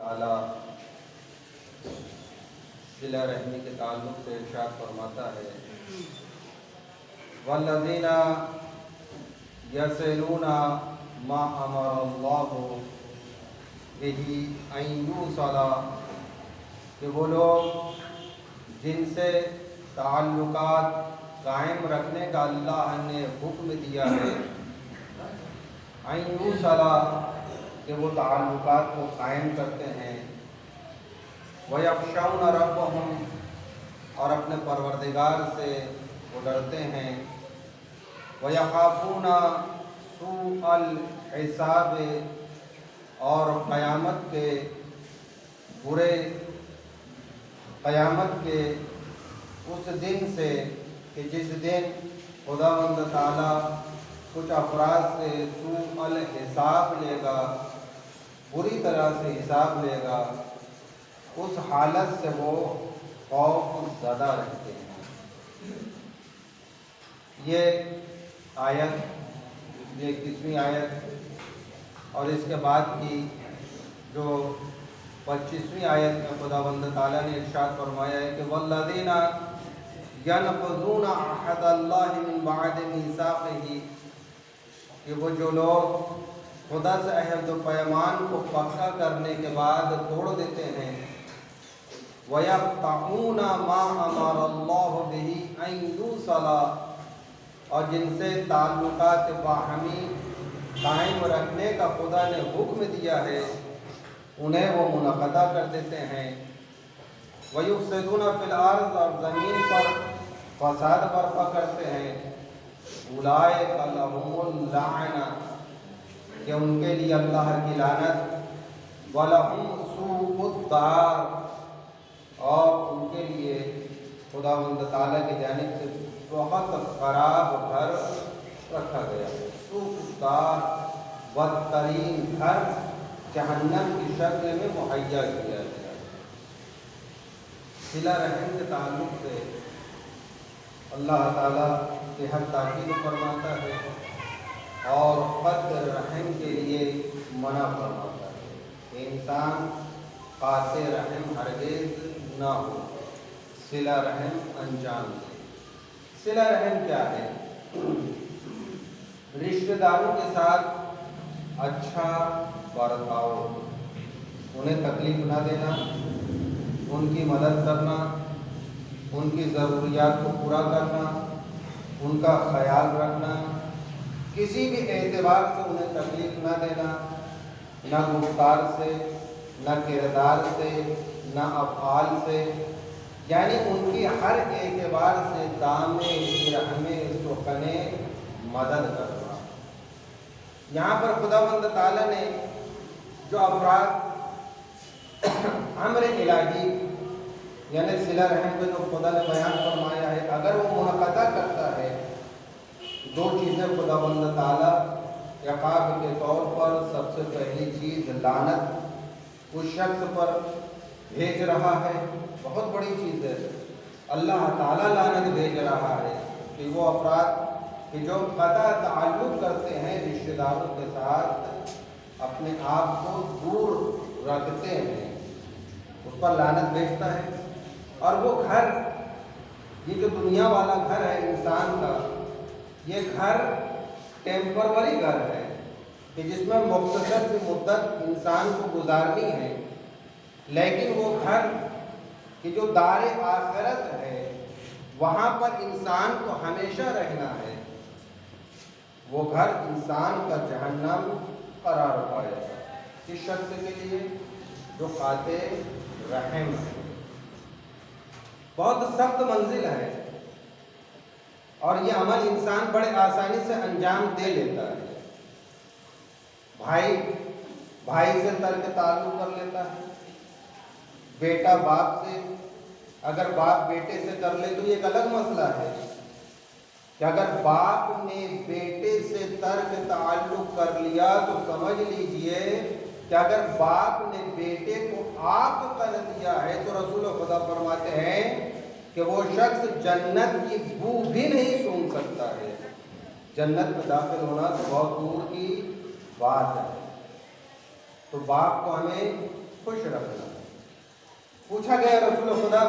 ताला सिला रहमी के ताल्लुक़ से इरशाद फरमाता है, वल्लज़ीना यसिलूना मा अमरल्लाहु बिही अन युसला, कि वो लोग जिनसे ताल्लुकात कायम रखने का अल्लाह ने हुक्म दिया है, अन युसला, कि वो ताल्लुकात को कायम करते हैं, वयख्शौन रब्बहुम, और अपने परवरदिगार से वो डरते हैं, वयखाफूना सूअल हिसाब, और क़यामत के उस दिन से कि जिस दिन खुदावंद ताला कुछ अफराद से सूअल हिसाब लेगा, बुरी तरह से हिसाब लेगा, उस हालत से वो खौफ ज़दा रहते हैं। ये आयत, ये 21वीं आयत और इसके बाद की जो 25वीं आयत में खुदावंद ताला ने इरशाद फरमाया है कि वल्लज़ीना यनक़ुज़ूना अहदल्लाहि मिन बअदि मीसाक़िही, कि वो जो लोग खुदा से अहद व पैमान को पक्का करने के बाद तोड़ देते हैं, वयक़तऊना मा अमरल्लाहु बिही अन युसला, और जिनसे ताल्लुकात बाहमी कायम रखने का खुदा ने हुक्म दिया है, उन्हें वो मुनक़दा कर देते हैं। वयुफ़सिदूना फ़िल अर्ज़, और ज़मीन पर फ़साद बर्पा करते हैं। उलाइका लहुमुल लाअना, कि उनके लिए अल्लाह की लानत, वलहुम सूउद्दार, और उनके लिए खुदावंद ताला की जानिब से बहुत ख़राब घर रखा गया है। सूउद्दार, बदतरीन घर जहन्नम की शक्ल में मुहैया किया गया है। सिला रहम के ताल्लुक़ से अल्लाह ताला के हर ताकीद फरमाता है और क़त्ल रहम के लिए मना फरमाता है कि इंसान क़ाते रहम हरगिज़ ना हो, सिला रहम अंजाम दे। सिला रहम क्या है? रिश्तेदारों के साथ अच्छा बर्ताव, उन्हें तकलीफ़ ना देना, उनकी मदद करना, उनकी ज़रूरियात को पूरा करना, उनका ख्याल रखना, किसी भी एतबार से उन्हें तकलीफ़ ना देना, न गुफ्तार से, न किरदार से, न अफ़आल से, यानी उनकी हर एतबार से दामे रहमे सुखने मदद करना। यहाँ पर खुदावंद ताला ने जो अफराद अम्र इलाही यानी सिला रहम को जो खुदा ने बयान फरमाया है, अगर वो मुनक़दा करता है, दो चीज़ें खुदावंद ताला इक़ाब के तौर पर सबसे पहली चीज़ लानत उस शख्स पर भेज रहा है, बहुत बड़ी चीज़ है। अल्लाह ताला लानत भेज रहा है कि वो अफराद कि जो क़ता ताल्लुक़ करते हैं रिश्तेदारों के साथ, अपने आप को दूर रखते हैं, उस पर लानत भेजता है। और वो घर, ये जो दुनिया वाला घर है इंसान का, ये घर टेम्पररी घर है कि जिसमें मुख्तसर सी मुद्दत इंसान को गुजारनी है, लेकिन वो घर कि जो दारे आखिरत है, वहाँ पर इंसान को हमेशा रहना है। वो घर इंसान का जहन्नम करार पाएगा किस शख्स के लिए? जो क़ाते रहम है। बहुत सख्त मंजिल है और ये अमल इंसान बड़े आसानी से अंजाम दे लेता है। भाई भाई से तर्क ताल्लुक़ कर लेता है, बेटा बाप से, अगर बाप बेटे से कर ले तो ये एक अलग मसला है कि अगर बाप ने बेटे से तर्क ताल्लुक़ कर लिया तो समझ लीजिए कि अगर बाप ने बेटे को आग कर दिया है तो रसूल खुदा फरमाते हैं कि वो शख्स जन्नत की बू भी नहीं सूंघ सकता है। जन्नत में दाखिल होना तो बहुत दूर की बात है। तो बाप को हमें खुश रखना। पूछा गया रसूल खुदा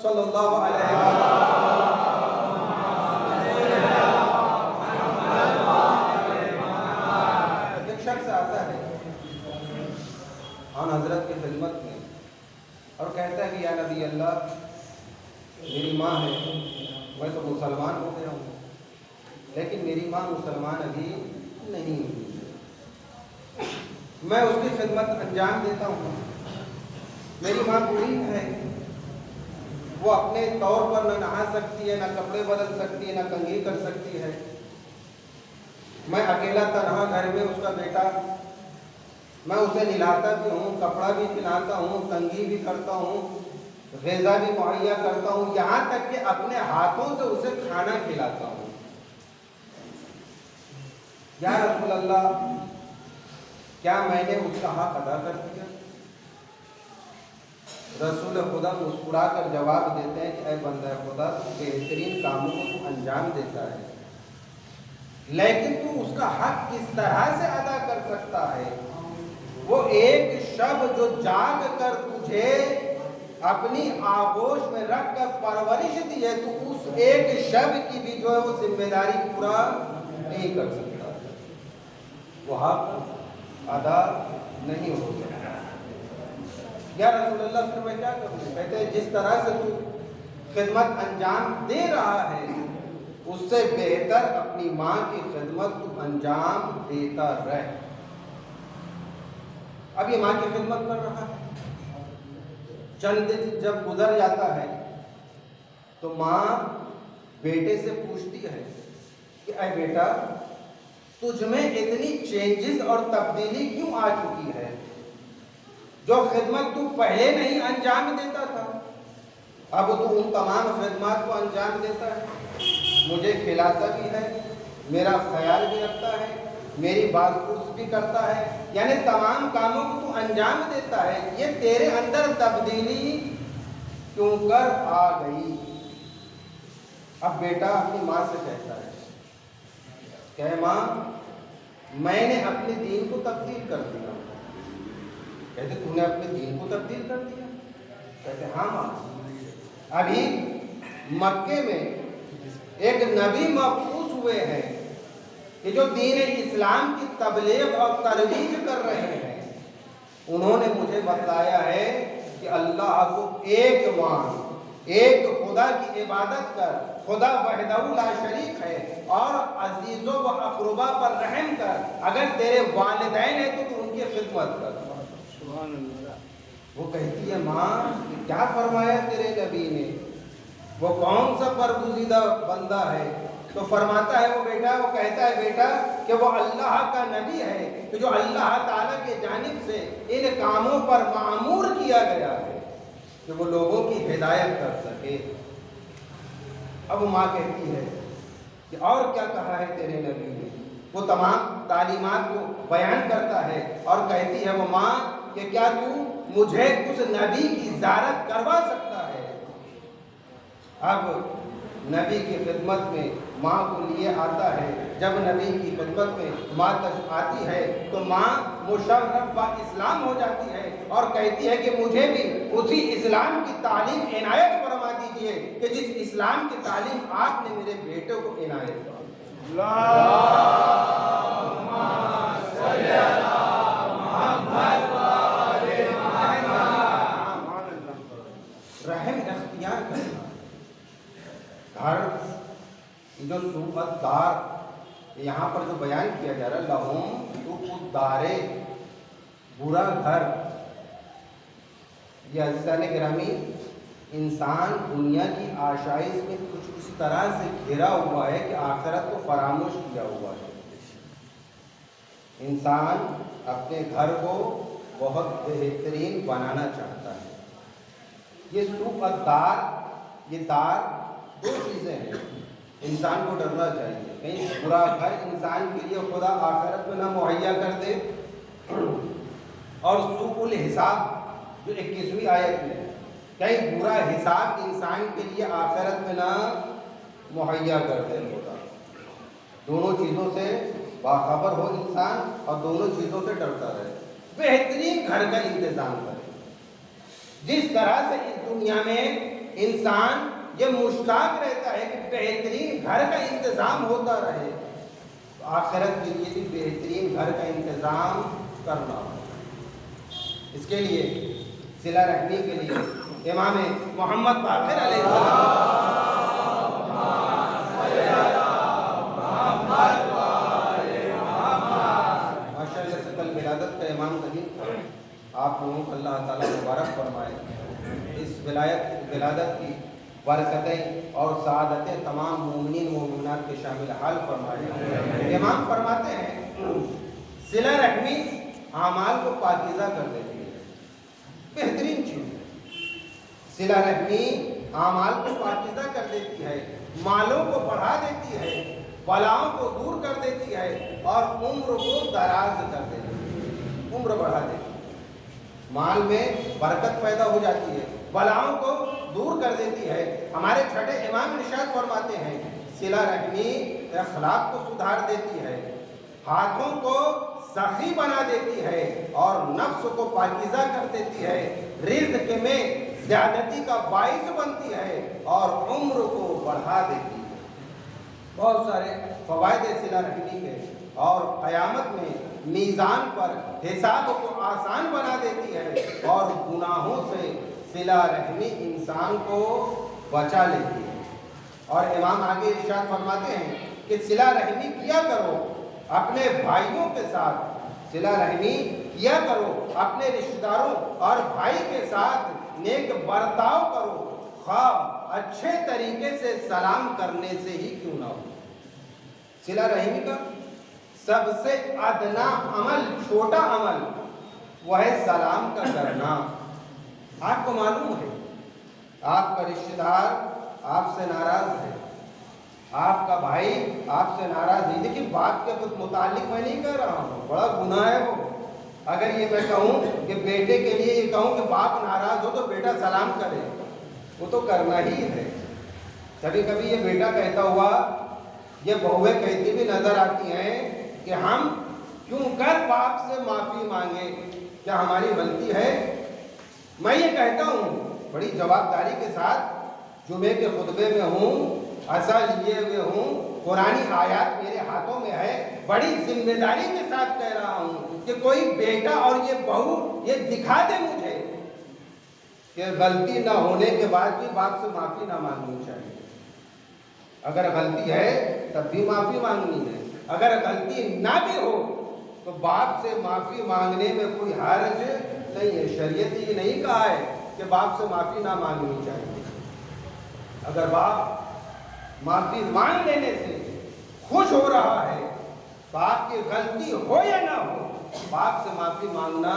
सल्लल्लाहु अलैहि वसल्लम, एक शख्स आता है आन हजरत की खिदमत में और कहता है कि या नबी अल्लाह, मेरी माँ है, मैं तो मुसलमान हो गया हूँ, लेकिन मेरी माँ मुसलमान अभी नहीं हुई। मैं उसकी खिदमत अंजाम देता हूँ। मेरी माँ बूढ़ी है, वो अपने तौर पर न नहा सकती है, न कपड़े बदल सकती है, न कंघी कर सकती है। मैं अकेला तनहा घर में उसका बेटा, मैं उसे नहलाता भी हूँ, कपड़ा भी पहनाता हूँ, कंघी भी करता हूँ, ग़िज़ा भी मुहैया करता हूँ, यहाँ तक कि अपने हाथों से उसे खाना खिलाता हूँ। या रसूल अल्लाह, क्या मैंने उसका हक अदा कर दिया? रसूल खुदा मुस्कुरा कर जवाब देते हैं कि ऐ बंदा खुदा, बेहतरीन कामों को तू अंजाम देता है, लेकिन तू उसका हक किस तरह से अदा कर सकता है? वो एक शब जो जाग कर तुझे अपनी आगोश में रख कर परवरिश दी है, तो उस एक शब की भी जो है वो जिम्मेदारी पूरा नहीं कर सकता, वो हक अदा नहीं हो सकता। या रसूल अल्लाह, फिर मैं क्या करूँ? कहते हैं जिस तरह से तू खिदमत अंजाम दे रहा है, उससे बेहतर अपनी माँ की खिदमत तू अंजाम देता रहे। अब ये माँ की खिदमत कर रहा है, चंद दिन जब गुजर जाता है तो माँ बेटे से पूछती है कि ऐ बेटा, तुझमें इतनी चेंजेस और तब्दीली क्यों आ चुकी है? जो खिदमत तू पहले नहीं अंजाम देता था, अब तू उन तमाम खिदमत को अंजाम देता है, मुझे खिलाता भी है, मेरा ख्याल भी रखता है, मेरी बात पुरुष भी करता है, यानी तमाम कामों को तू अंजाम देता है, ये तेरे अंदर तब्दीली क्यों कर आ गई? अब बेटा अपनी माँ से कहता है, कहे माँ, मैंने अपने दीन को तब्दील कर दिया। कहते तूने अपने दीन को तब्दील कर दिया? कहते हाँ माँ, अभी मक्के में एक नबी मबूस हुए हैं कि जो दीन इस्लाम की तबलीग और तरवीज कर रहे हैं। उन्होंने मुझे बताया है कि अल्लाह को एक मान, एक खुदा की इबादत कर, खुदा वहदहू ला शरीक है, और अजीजों व अक़रबा पर रहम कर, अगर तेरे वालिदैन है तो तू उनकी खिदमत कर। वो कहती है माँ, क्या फरमाया तेरे नबी ने? वो कौन सा बरगुज़ीदा बंदा है? तो फरमाता है वो कहता है बेटा कि वो अल्लाह का नबी है कि जो अल्लाह ताला के जानिब से इन कामों पर मामूर किया गया है कि वो लोगों की हिदायत कर सके। अब वो माँ कहती है कि और क्या कहा है तेरे नबी ने? वो तमाम तालीमात को बयान करता है और कहती है वो माँ कि क्या तू मुझे उस नबी की ज़ियारत करवा सकता है? अब नबी की खिदमत में माँ को लिए आता है। जब नबी की खिदमत में माँ तक आती है तो माँ मुशर्रफ व इस्लाम हो जाती है और कहती है कि मुझे भी उसी इस्लाम की तालीम इनायत फरमा दीजिए कि जिस इस्लाम की तालीम आपने मेरे बेटे को इनायत की। रहम इख्तियार करना। घर जो सुअदार यहाँ पर जो बयान किया जा रहा है, लहुम सुअदारे, बुरा घर, यह अज़ीज़ान गिरामी, इंसान दुनिया की आशाइश में कुछ इस तरह से घिरा हुआ है कि आखिरत को फरामोश किया हुआ है। इंसान अपने घर को बहुत बेहतरीन बनाना चाहता है। ये सुअदार, ये दार दो चीज़ें हैं, इंसान को डरना चाहिए कहीं बुरा घर इंसान के लिए खुदा आखिरत में ना मुहैया कर दे। और सुउल हिसाब जो 21वीं आयत में, कहीं बुरा हिसाब इंसान के लिए आखिरत में ना मुहैया कर दे खुदा। दोनों चीज़ों से बाखबर हो इंसान और दोनों चीज़ों से डरता रहे, बेहतरीन घर का इंतज़ाम करे। जिस तरह से इस दुनिया में इंसान ये मुश्ताक रहता है कि बेहतरीन घर का इंतजाम होता रहे, तो आखिरत के लिए भी बेहतरीन घर का इंतजाम करना हो। इसके लिए सिला रहमी के लिए इमाम मोहम्मद बाक़िर अलैहिस्सलाम माशाअल्लाह से कल विलादत का इमाम करीम आप लोगों को अल्लाह ताला मुबारक फरमाए। इस विलादत की बरकतें और सादतें तमाम मोमिनीन मोमिनात के शामिल हाल फरमाए। इमाम फरमाते हैं सिला रहमी आमाल को पाकीज़ा कर देती है, बेहतरीन चीज़ है। सिला रहमी आमाल को पाकीज़ा कर देती है, मालों को बढ़ा देती है, बलाओं को दूर कर देती है और उम्र को दराज कर देती है, उम्र बढ़ा देती है। माल में बरकत पैदा हो जाती है, बलाओं को दूर कर देती है। हमारे छठे इमाम इरशाद फरमाते हैं सिला रहमी अखलाक को सुधार देती है, हाथों को सखी बना देती है और नफ्स को पाकीज़ा कर देती है, रिज़्क़ में ज़्यादती का बाइस बनती है और उम्र को बढ़ा देती है। बहुत सारे फ़वाइद सिला रहमी के, और क़यामत में मीज़ान पर हिसाब को आसान बना देती है और गुनाहों से सिला रहमी इंसान को बचा लेती है। और इमाम आगे इरशाद फरमाते हैं कि सिला रहमी किया करो अपने भाइयों के साथ, सिला रहमी किया करो अपने रिश्तेदारों और भाई के साथ, नेक बर्ताव करो, ख़ास अच्छे तरीके से सलाम करने से ही क्यों ना हो। सिला रहमी का सबसे अदना अमल, छोटा अमल, वह है सलाम का करना। आपको मालूम है आपका रिश्तेदार आपसे नाराज है, आपका भाई आपसे नाराज है, देखिए बात के मुतालिक मैं नहीं कह रहा हूँ, बड़ा गुनाह है वो। अगर ये मैं कहूँ कि बेटे के लिए ये कहूँ कि बाप नाराज हो तो बेटा सलाम करे, वो तो करना ही है। कभी कभी ये बेटा कहता हुआ ये बहुएं कहती भी नजर आती हैं कि हम क्यों कर बाप से माफ़ी मांगे, क्या हमारी गलती है। मैं ये कहता हूँ बड़ी जवाबदारी के साथ, जुमे के खुतबे में हूँ, असा लिए हुए हूँ, कुरानी आयत मेरे हाथों में है, बड़ी जिम्मेदारी के साथ कह रहा हूँ कि कोई बेटा और ये बहू ये दिखा दे मुझे कि गलती ना होने के बाद भी बाप से माफ़ी ना मांगनी चाहिए। अगर गलती है तब भी माफ़ी मांगनी है, अगर गलती ना भी हो तो बाप से माफ़ी मांगने में कोई हर्ज नहीं है। शरीयत ये नहीं कहा है कि बाप से माफ़ी ना मांगनी चाहिए। अगर बाप माफ़ी मांग लेने से खुश हो रहा है, बाप की गलती हो या ना हो, बाप से माफ़ी मांगना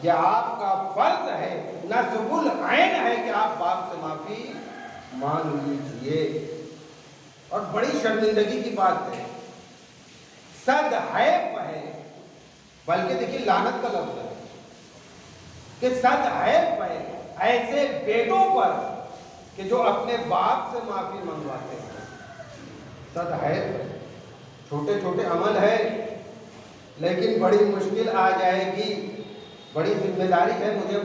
यह आपका फर्ज है, नस्बुल ऐन है कि आप बाप से माफ़ी मांग लीजिए। और बड़ी शर्मिंदगी की बात है, सद है वह, बल्कि देखिए लानत का लफ्ज़ है कि सद है वह ऐसे बेटों पर कि जो अपने बाप से माफ़ी मंगवाते हैं। सद है, छोटे छोटे अमल है लेकिन बड़ी मुश्किल आ जाएगी, बड़ी जिम्मेदारी है, मुझे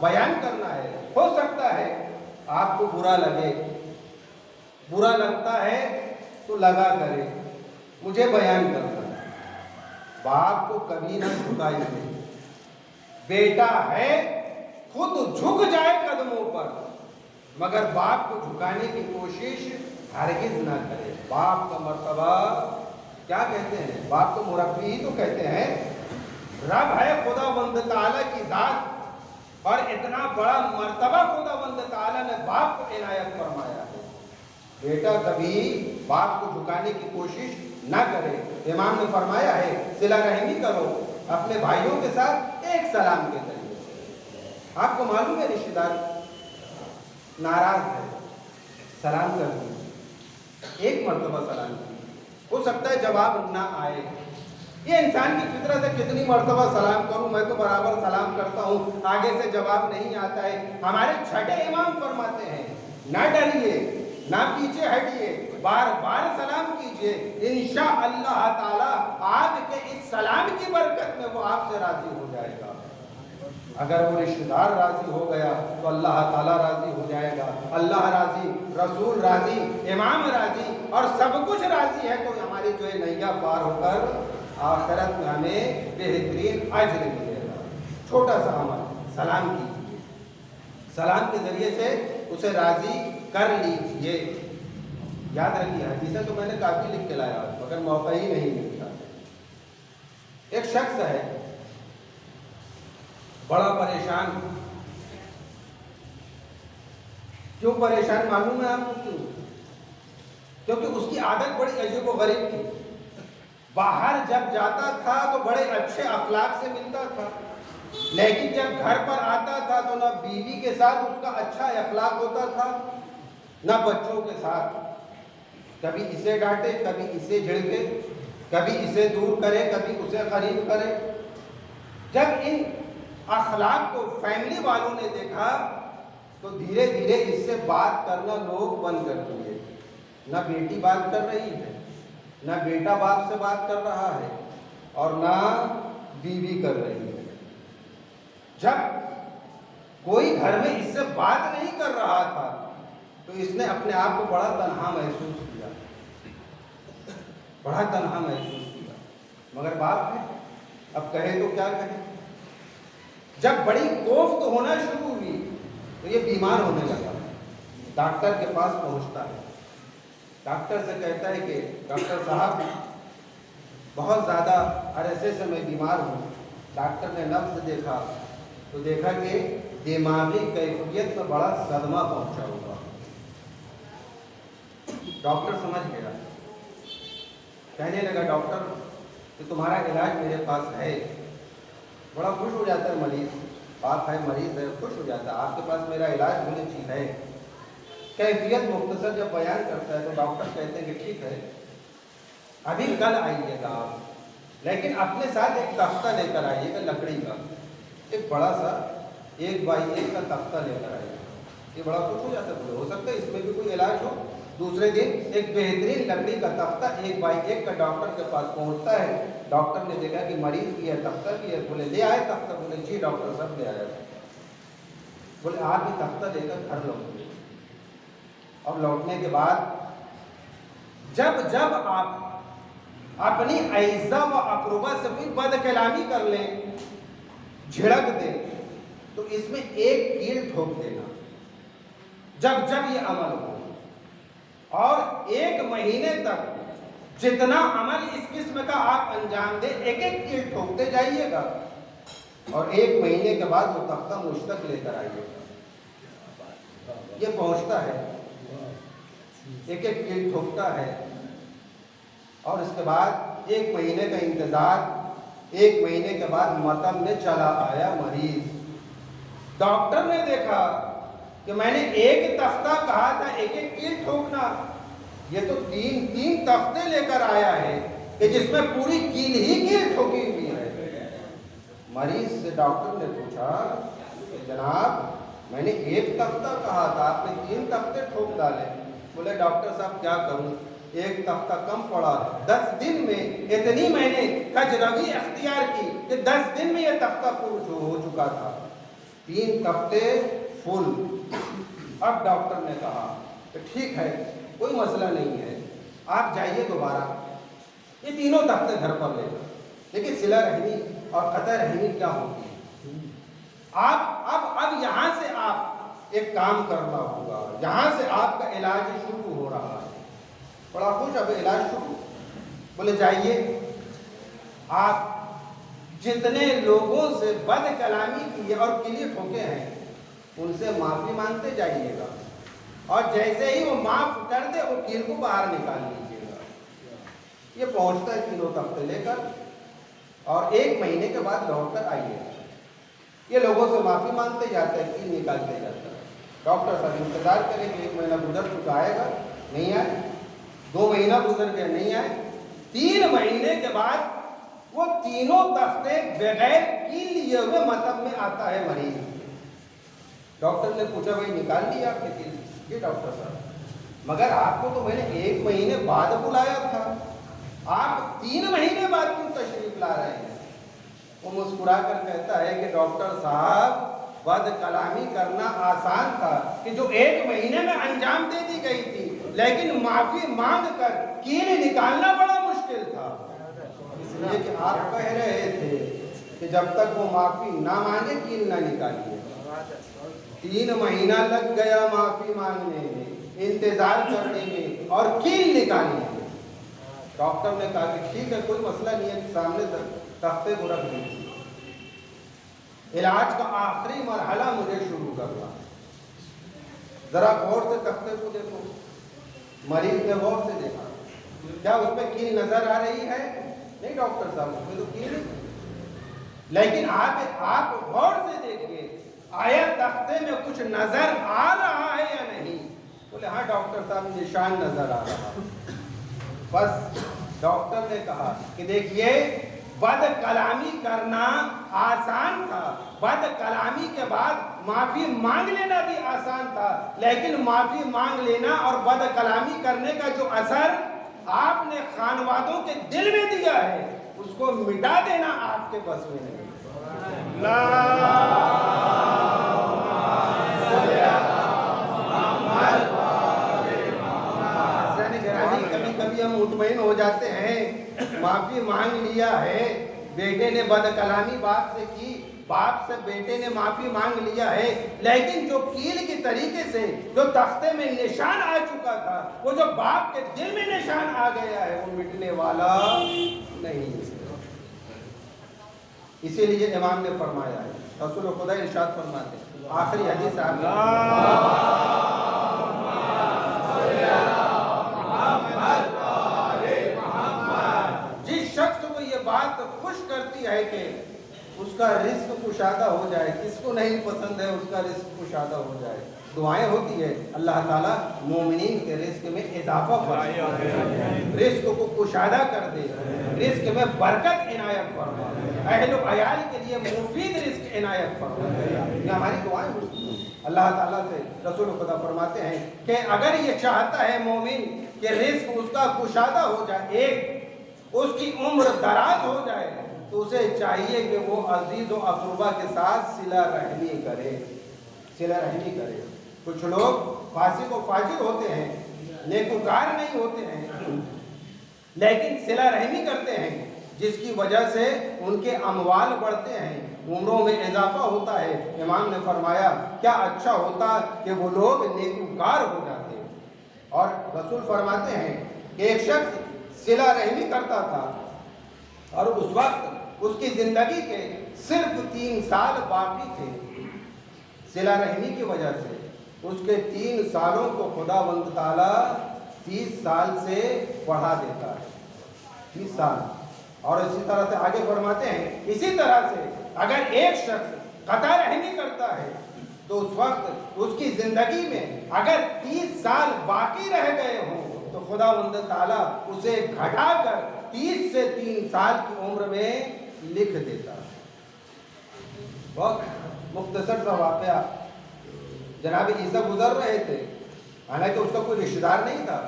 बयान करना है। हो सकता है आपको बुरा लगे, बुरा लगता है तो लगा करे, मुझे बयान करना है। बाप को कभी ना झुकाइए, बेटा है खुद झुक जाए कदमों पर, मगर बाप को झुकाने की कोशिश हरगिज ना करे। बाप का मर्तबा क्या कहते हैं, बाप तो मुरब्बी ही तो कहते हैं, रब है खुदावंद ताला की जात, और इतना बड़ा मर्तबा खुदावंद ताला ने बाप को इनायत फरमाया है। बेटा कभी बाप को झुकाने की कोशिश ना करे। इमाम ने फरमाया है सिला रहमी करो अपने भाइयों के साथ एक सलाम के जरिए से। आपको मालूम है रिश्तेदार नाराज है, सलाम कर दीजिए, एक मर्तबा सलाम कीजिए, हो सकता है जवाब ना आए। ये इंसान की फितरत है, कितनी मर्तबा सलाम करूं, मैं तो बराबर सलाम करता हूं, आगे से जवाब नहीं आता है। हमारे छठे इमाम फरमाते हैं ना डरिए, ना पीछे हटिए, बार बार सलाम कीजिए, इंशाअल्लाह ताला आपके इस सलाम की बरकत में वो आपसे राजी हो जाएगा। अगर वो रिश्तेदार राजी हो गया तो अल्लाह ताला राजी हो जाएगा। अल्लाह राजी, रसूल राजी, इमाम राजी और सब कुछ राजी है तो हमारी जो है नैया पार होकर आखिरत में हमें बेहतरीन अज्र मिलेगा। छोटा सा अमल, सलाम कीजिए, सलाम के जरिए से उसे राजी कर लीजिए। याद रखिए, हदीसें तो मैंने काफ़ी लिख के लाया मगर मौका ही नहीं मिलता। एक शख्स है बड़ा परेशान। क्यों परेशान मालूम है आपको? क्यों? क्योंकि उसकी आदत बड़ी अजीब व गरीब थी। बाहर जब जाता था तो बड़े अच्छे अखलाक से मिलता था, लेकिन जब घर पर आता था तो न बीवी के साथ उसका अच्छा अखलाक होता था न बच्चों के साथ। कभी इसे डांटे, कभी इसे झिड़के, कभी इसे दूर करे, कभी उसे करीब करे। जब इन अखलाक को फैमिली वालों ने देखा तो धीरे धीरे इससे बात करना लोग बंद कर दिए। न बेटी बात कर रही है, न बेटा बाप से बात कर रहा है और न बीवी कर रही है। जब कोई घर में इससे बात नहीं कर रहा था तो इसने अपने आप को बड़ा तन्हा महसूस किया, बड़ा तन्हा महसूस किया। मगर बाप है, अब कहे तो क्या कहे। जब बड़ी कोफ्त होना शुरू हुई तो ये बीमार होने लगा। डॉक्टर के पास पहुंचता है, डॉक्टर से कहता है कि डॉक्टर साहब बहुत ज़्यादा अरसे से मैं बीमार हूँ। डॉक्टर ने नब्ज़ देखा तो देखा कि दिमागी कैफियत में बड़ा सदमा पहुंचा हुआ। डॉक्टर समझ गया, कहने लगा डॉक्टर कि तुम्हारा इलाज मेरे पास है। बड़ा खुश हो जाता है मरीज, बाप है मरीज है, खुश हो जाता है आपके पास मेरा इलाज होने चीज है। कैफियत मुख्तसर जब बयान करता है तो डॉक्टर कहते हैं कि ठीक है अभी कल आइएगा आप, लेकिन अपने साथ एक तख्ता लेकर आइएगा लकड़ी का, एक बड़ा सा 1x1 का तख्ता लेकर आइएगा। ये बड़ा खुश हो जाता है, हो सकता है इसमें भी कोई इलाज हो। दूसरे दिन एक बेहतरीन लकड़ी का तख्ता 1x1 का डॉक्टर के पास पहुंचता है। डॉक्टर ने देखा कि मरीज भी है, तख्ता भी है। बोले ले आए तख्ता? बोले जी डॉक्टर साहब ले आया। बोले आप ही तख्ता लेकर घर लौटे। और लौटने के बाद जब जब आप अपनी ऐज़ा व अक़रबा से कोई बदकलामी कर लें, झिड़क दें, तो इसमें एक कील ठोक देना। जब जब ये अमल हो और 1 महीने तक जितना अमल इस किस्म का आप अंजाम दें, एक एक कील ठोकते जाइएगा और 1 महीने के बाद वो तख्ता मुझ तक लेकर आइएगा। ये पहुंचता है, एक एक कील ठोकता है और इसके बाद 1 महीने का इंतजार। 1 महीने के बाद मतम में चला आया मरीज। डॉक्टर ने देखा कि मैंने एक तख्ता कहा था एक एक कील ठोकना, ये तो 3 तख्ते लेकर आया है कि जिसमें पूरी कील ही कील ठोकी हुई है। मरीज से डॉक्टर ने पूछा कि जनाब मैंने एक तख्ता कहा था, आपने 3 तख्ते ठोक डाले। बोले डॉक्टर साहब क्या करूं, एक तख्ता कम पड़ा। 10 दिन में इतनी मैंने कजरवी अख्तियार की कि 10 दिन में यह तख्ता पूरा हो चुका था, 3 तख्ते फुल। अब डॉक्टर ने कहा कि ठीक है कोई मसला नहीं है, आप जाइए दोबारा, ये 3 तख्ते घर पर लेकर। देखिए सिला रहमी और कतई रहमी क्या होती है। आप अब यहाँ से आप एक काम करना होगा, यहाँ से आपका इलाज शुरू हो रहा है। बड़ा खुश, अब इलाज शुरू। बोले जाइए, आप जितने लोगों से बद कलामी की और किली ठोके हैं उनसे माफ़ी मांगते जाइएगा और जैसे ही वो माफ़ कर दे वो कील को बाहर निकाल लीजिएगा। ये पहुंचता है 3 तख्ते लेकर और 1 महीने के बाद लौट कर आइएगा। ये लोगों से माफ़ी मांगते जाते हैं, कील निकालते जाता है। डॉक्टर साहब इंतज़ार करेंगे, 1 महीना गुजर चुका, आएगा नहीं आए, 2 महीना गुजर गया नहीं आए, 3 महीने के बाद वो 3 तख्ते बगैर कील लिए हुए मतब में आता है मरीज। डॉक्टर ने पूछा भाई निकाल लिया आपने कील? जी डॉक्टर साहब मगर आपको तो मैंने 1 महीने बाद बुलाया था, आप 3 महीने बाद क्यों तशरीफ ला रहे हैं? वो मुस्कुरा कर कहता है कि डॉक्टर साहब, बद कलामी करना आसान था कि जो 1 महीने में अंजाम दे दी गई थी, लेकिन माफी मांग कर कील निकालना बड़ा मुश्किल था। इसलिए कि आप कह रहे थे कि जब तक वो माफी ना मांगे कील ना निकालिए। 3 महीना लग गया माफी मांगने में, इंतजार करने में और कील निकालने में। डॉक्टर ने कहा कि ठीक है, कोई मसला नहीं है, सामने तख्ते को रख दीजिए, इलाज का आखिरी मरहला मुझे शुरू करना। जरा गौर से तख्ते को देखो। मरीज ने गौर से देखा, क्या उसमें कील नजर आ रही है? नहीं डॉक्टर साहब, उसमें तो कील नहीं। लेकिन आप गौर से देखिए, आया तख्ते में कुछ नजर आ रहा है या नहीं? बोले हाँ डॉक्टर साहब, निशान नजर आ रहा है। बस डॉक्टर ने कहा कि देखिए, बद कलामी करना आसान था, बद कलामी के बाद माफी मांग लेना भी आसान था, लेकिन माफी मांग लेना और बद कलामी करने का जो असर आपने खानवादों के दिल में दिया है, उसको मिटा देना आपके बस में नहीं। कभी कभी हम मुतमईन हो जाते हैं, माफी मांग लिया है, बेटे ने बदकलामी बाप से की, बाप से बेटे ने माफी मांग लिया है, लेकिन जो कील के तरीके से जो तख्ते में निशान आ चुका था, वो जो बाप के दिल में निशान आ गया है, वो मिटने वाला नहीं। इसीलिए इमाम ने फरमाया है, रसूल खुदा इरशाद फरमाते, आखिरी हदीस जिस शख्स को ये बात खुश करती है कि उसका रिस्क कुशादा हो जाए, किसको नहीं पसंद है उसका रिस्क कुशादा हो जाए। दुआएं होती है, अल्लाह ताला मोमिनीन के रिस्क में इजाफा फरमाए, रिस्क को कुशादा कर दे, रिस्क में बरकत इनायत फरमाए, अहल अयाल के लिए मुफीद रिस्क इनायत फरमाए। ये हमारी दुआएं होती हैं अल्लाह ताला से। रसूल खुदा फरमाते हैं कि अगर ये चाहता है मोमिन कि रिस्क उसका कुशादा हो जाए, एक उसकी उम्र दराज हो जाए, तो उसे चाहिए कि वो अजीज और अक़रबा के साथ सिला रहमी करे, सिला रहमी करे। कुछ लोग फासिक और फाजिर होते हैं, नेकुकार नहीं होते हैं, लेकिन सिला रहमी करते हैं, जिसकी वजह से उनके अमवाल बढ़ते हैं, उम्रों में इजाफा होता है। इमाम ने फरमाया क्या अच्छा होता कि वो लोग नेकुकार हो जाते। और रसूल फरमाते हैं कि एक शख्स सिला रहमी करता था और उस वक्त उसकी जिंदगी के सिर्फ 3 साल बाकी थे। सिला रहमी की वजह से उसके 3 सालों को खुदावंद ताला 30 साल से बढ़ा देता है, 30 साल। और इसी तरह से आगे फरमाते हैं, इसी तरह से अगर एक शख्स कता रहमी करता है तो उस वक्त उसकी जिंदगी में अगर 30 साल बाकी रह गए हों तो खुदावंद ताला उसे घटाकर 30 से 3 साल की उम्र में लिख देता है। बहुत मुख्तसर सा वाक़या, जनाब ईसा गुजर रहे थे, हालांकि उसका कोई रिश्तेदार नहीं था,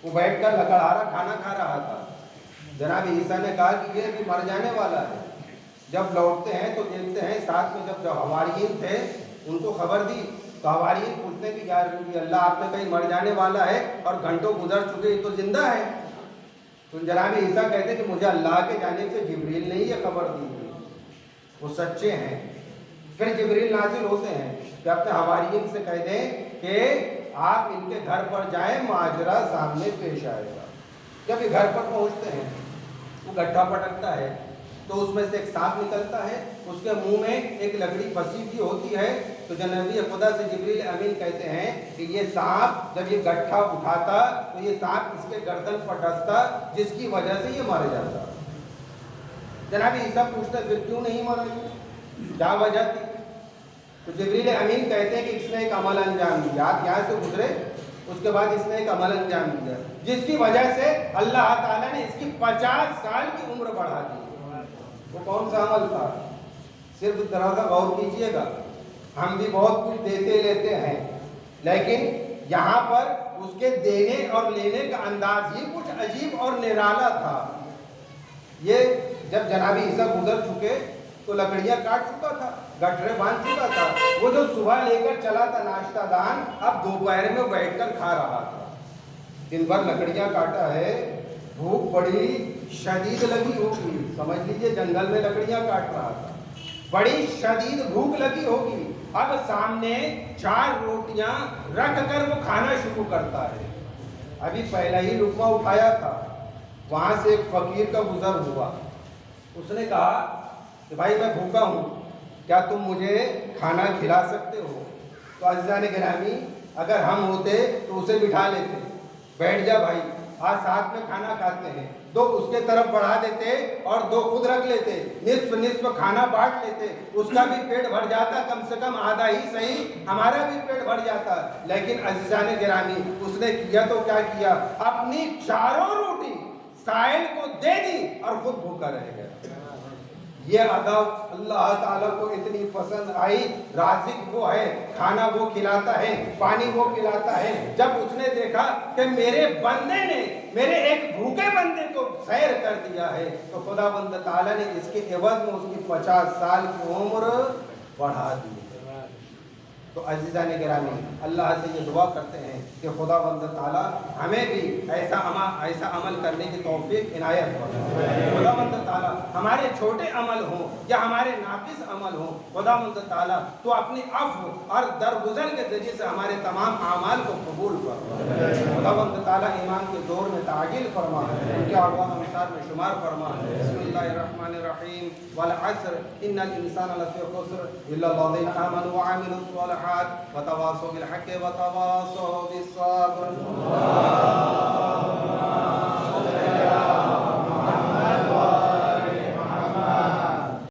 वो बैठकर लकड़हारा खाना खा रहा था। जनाब ईसा ने कहा कि ये भी मर जाने वाला है। जब लौटते हैं तो देखते हैं साथ में जब हवारियीन थे उनको खबर दी, तो हवारियीन पूछते हैं कि यार अल्लाह आपने कहीं मर जाने वाला है और घंटों गुजर चुके, तो जिंदा है। तो जनाब ईसा कहते हैं कि मुझे अल्लाह के जानिब से जिब्रील ने ये खबर दी थी, वो सच्चे हैं। फिर जिब्रील नाजिल होते हैं कि अपने हवारियीन से कह दें कि आप इनके घर पर जाएं, माजरा सामने पेश आएगा। जब ये घर पर पहुंचते हैं, वो गड्ढा पटकता है तो उसमें से एक सांप निकलता है, उसके मुंह में एक लकड़ी फंसी हुई होती है। तो नबी खुदा से जिब्रील अमीन कहते हैं कि ये सांप जब ये गड्ढा उठाता तो ये सांप इसके गर्दन पर डसता, जिसकी वजह से ये मर जाता। जनाब ईसा पूछता फिर क्यों नहीं मरा, क्या वजह थी? तो जिब्रील अमीन कहते हैं कि इसने एक अमल अंजाम दिया, आप यहाँ से गुजरे, उसके बाद इसने एक अमल अंजाम दिया, जिसकी वजह से अल्लाह ताला ने इसकी 50 साल की उम्र बढ़ा दी। वो कौन सा अमल था? सिर्फ तरह सा गौर कीजिएगा, हम भी बहुत कुछ देते लेते हैं, लेकिन यहाँ पर उसके देने और लेने का अंदाज ही कुछ अजीब और निराला था। ये जब जनाबी ईसा गुजर चुके तो लकड़ियां काट चुका था, गठरे बांध चुका था। वो जो सुबह लेकर चला था नाश्ता दान, अब दोपहर में बैठकर खा रहा था। दिन भर लकड़ियां काटा है, भूख बड़ी शदीद लगी होगी, समझ लीजिए जंगल में लकड़ियां काट रहा था, बड़ी शदीद भूख लगी होगी। अब सामने 4 रोटियां रख कर वो खाना शुरू करता है। अभी पहला ही लुकमा उठाया था, वहां से एक फकीर का गुजर हुआ। उसने कहा कि भाई मैं भूखा हूँ, क्या तुम मुझे खाना खिला सकते हो? तो अज़ीज़ान गिरामी, अगर हम होते तो उसे बिठा लेते, बैठ जा भाई, आज साथ में खाना खाते हैं। 2 उसके तरफ बढ़ा देते और 2 खुद रख लेते, निस्फ खाना बांट लेते, उसका भी पेट भर जाता, कम से कम आधा ही सही, हमारा भी पेट भर जाता। लेकिन अज़ीज़ान गिरामी, उसने किया तो क्या किया, अपनी 4 रोटी साइल को दे दी और खुद भूखा रह गया। ये अदब अल्लाह ताला को इतनी पसंद आई। राज़िक वो है, खाना वो खिलाता है, पानी वो पिलाता है। जब उसने देखा कि मेरे बंदे ने मेरे एक भूखे बंदे को सैर कर दिया है, तो खुदावंद ताला ने इसके एवज में उसकी 50 साल की उम्र बढ़ा दी। तो अज़ीज़ान गिरामी, अल्लाह से ये दुआ करते हैं कि खुदावंद ताला हमें भी ऐसा अमल करने की तौफीक इनायत फरमाए। खुदावंद ताला हमारे छोटे अमल हों या हमारे नाकिस अमल हों, खुदावंद ताला तो अपनी अफ़्व और दरगुजर के ज़रिए से हमारे तमाम आमाल को कबूल फरमाए। खुदावंद ताला ईमान के दौर में ताजील फरमाए, उनके अवाम अंसार में शुमार फरमाए। बिस्मिल्लाहिर्रहमानिर्रहीम, वल अस्र इन्नल इंसाना लफ़ी खुस्र इल्ला लज़ीना आमनु व अमिलुस सालिहात व तवासौ बिल हक़्क़ि व तवासौ बिस सब्र।